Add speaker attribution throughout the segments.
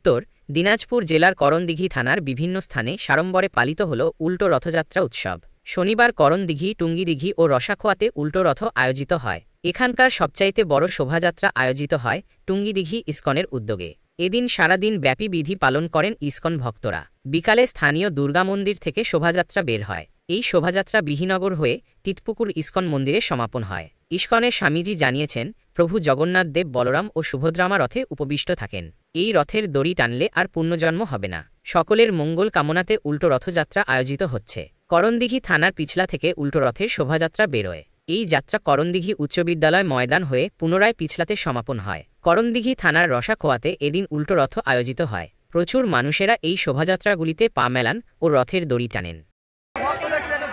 Speaker 1: উত্তর দিনাজপুর জেলার করণদিঘি থানার বিভিন্ন স্থানে সাড়ম্বরে পালিত হল উল্টো রথযাত্রা উৎসব। শনিবার করণদিঘি, টুঙ্গিদিঘি ও রসাখোয়াতে উল্টো রথ আয়োজিত হয়। এখানকার সবচাইতে বড় শোভাযাত্রা আয়োজিত হয় টুঙ্গিদিঘি ইস্কনের উদ্যোগে। এদিন সারাদিন ব্যাপী বিধি পালন করেন ইস্কন ভক্তরা। বিকালে স্থানীয় দুর্গা মন্দির থেকে শোভাযাত্রা বের হয়। এই শোভাযাত্রা বিহিনগর হয়ে তিতপুকুর ইস্কন মন্দিরে সমাপন হয়। ইস্কনের স্বামীজি জানিয়েছেন, প্রভু জগন্নাথ দেব, বলরাম ও সুভদ্রামা রথে উপবিষ্ট থাকেন। এই রথের দড়ি টানলে আর পুণ্যজন্ম হবে না। সকলের মঙ্গল কামনাতে উল্টো রথযাত্রা আয়োজিত হচ্ছে। করণদিঘি থানার পিছলা থেকে উল্টো রথের শোভাযাত্রা বেরোয়। এই যাত্রা করণদিঘি উচ্চ বিদ্যালয় ময়দান হয়ে পুনরায় পিছলাতে সমাপন হয়। করণদিঘি থানার রসাখোয়াতে এদিন উল্টো রথ আয়োজিত হয়। প্রচুর মানুষেরা এই শোভাযাত্রাগুলিতে পা মেলান ও রথের দড়ি টানেন।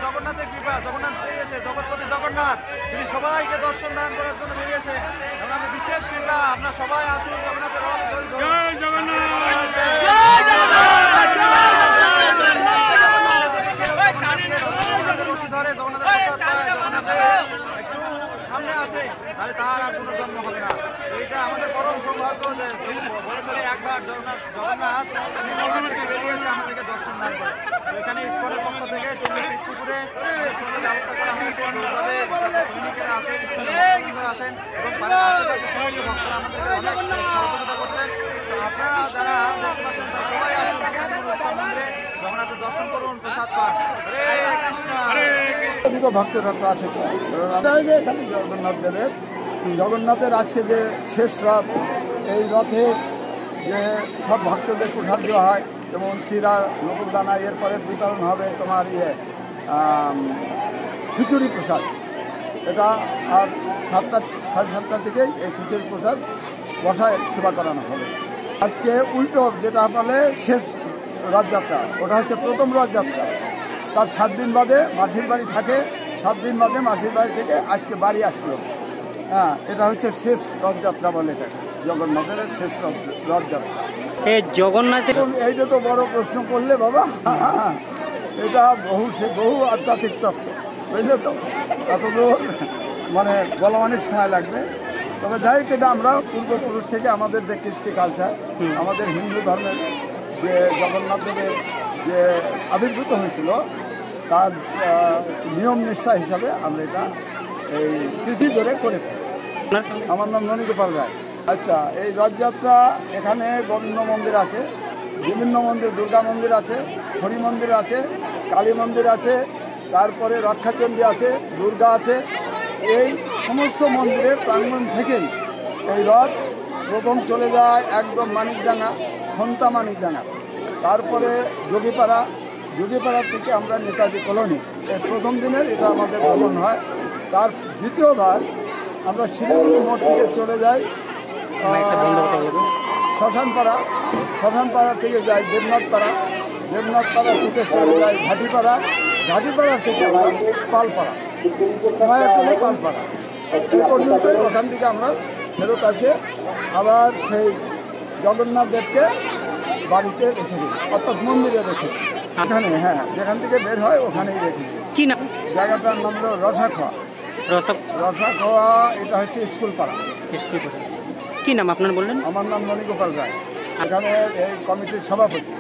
Speaker 2: জগন্নাথের কৃপা, জগন্নাথ বেরিয়েছে, জগৎপতি জগন্নাথ তিনি সবাইকে দর্শন দান করার জন্য বেরিয়েছে। আমাদের বিশেষ কৃপা, আপনারা সবাই আসুন জগন্নাথের রথে দড়ি ধরুন। জয় জগন্নাথ, জয় জগন্নাথের রশি ধরে জগন্নাথের প্রসাদ পায়, জগন্নাথের একটু সামনে আসে, তাহলে তার আর পুনর্জন্ম হবে না। এইটা আমাদের পরম সৌভাগ্য যে বছরে একবার জগন্নাথ শ্রীমন্দির থেকে বেরিয়ে এসে আমাদেরকে দর্শন দান করে। তো এখানে ইস্কনের পক্ষ থেকে টুঙ্গি তিতপুকুরে সুন্দর ব্যবস্থা করা হয়েছে। দুর্গাদের সৈনিকেরা আছেন, ইস্কনের আছেন এবং আশেপাশে সমস্ত ভক্তরা আমাদেরকে অনেক সহযোগিতা করছেন। তো আপনারা যারা দেখতে পাচ্ছেন তারা সবাই আসুন ইস্কন মন্দিরে, জগন্নাথের দর্শন করুন, প্রসাদ পান। হরে কৃষ্ণ।
Speaker 3: ভক্তরা আছে জগন্নাথ দেবের, জগন্নাথের আজকে যে শেষ রথ, এই রথে যে সব ভক্তদের প্রসাদ দেওয়া হয়, যেমন চিরা, নকুলদানা, এরপরে বিতরণ হবে তোমার খিচুড়ি প্রসাদ। এটা আর 7টা সাড়ে 7টা থেকেই এই খিচুড়ি প্রসাদ বসায় সেবা করানো হবে। আজকে উল্টো যেটা বলে শেষ রথযাত্রা, ওটা হচ্ছে প্রথম রথযাত্রা। তার 7 দিন বাদে মাসির বাড়ি থাকে, 7 দিন বাদে মাসির বাড়ি থেকে আজকে বাড়ি আসলো। হ্যাঁ, এটা হচ্ছে শেষ রথযাত্রা বলে, এটা জগন্নাথের শেষ রথযাত্রা।
Speaker 4: এই জগন্নাথের
Speaker 3: এইটা তো বড় প্রশ্ন করলে বাবা, এটা বহু আধ্যাত্মিক তত্ত্ব, বুঝলে তো, এতদূর মানে বলা অনেক সময় লাগবে। তবে যাই হোক, এটা আমরা পূর্বপুরুষ থেকে আমাদের যে কৃষ্টি কালচার, আমাদের হিন্দু ধর্মের যে জগন্নাথ দেবের যে আবির্ভূত হয়েছিল তার নিয়ম নিষ্ঠা হিসাবে আমরা এটা এই তিথি ধরে করে থাকি। আমার নাম ননীগোপাল রায়। আচ্ছা, এই রথযাত্রা এখানে গোবিন্দ মন্দির আছে, বিভিন্ন মন্দির, দুর্গা মন্দির আছে, হরি মন্দির আছে, কালী মন্দির আছে, তারপরে রক্ষাচণ্ডী আছে, দুর্গা আছে। এই সমস্ত মন্দিরের প্রাঙ্গণ থেকেই এই রথ প্রথম চলে যায় একদম মানিকডাঙ্গা, খন্তা মানিকডাঙ্গা, তারপরে যোগীপাড়ার থেকে আমরা নেতাজি কলোনি। এই প্রথম দিনের এটা আমাদের ভ্রমণ হয়। তার দ্বিতীয়বার আমরা শিলিগুড়ি মোড় থেকে চলে যাই শ্মশানপাড়া থেকে যাই দেবনাথপাড়া থেকে চলে যাই ঘাটিপাড়া থেকে আমরা পালপাড়া, পালপাড়া। এই পর্যন্ত ওখান থেকে আমরা ফেরত আসে আবার সেই জগন্নাথ দেবকে বাড়িতে রেখে দিই, অর্থাৎ মন্দিরে রেখে দিই। এখানে, হ্যাঁ, যেখান থেকে বের হয় ওখানেই রেখে দিই।
Speaker 4: কি নাম
Speaker 3: জায়গাটার নাম হলো রসাখোয়া। এটা হচ্ছে স্কুলপাড়া।
Speaker 4: কি নাম আপনার বললেন?
Speaker 3: আমার নাম ননীগোপাল রায়, এখানে এই কমিটির সভাপতি।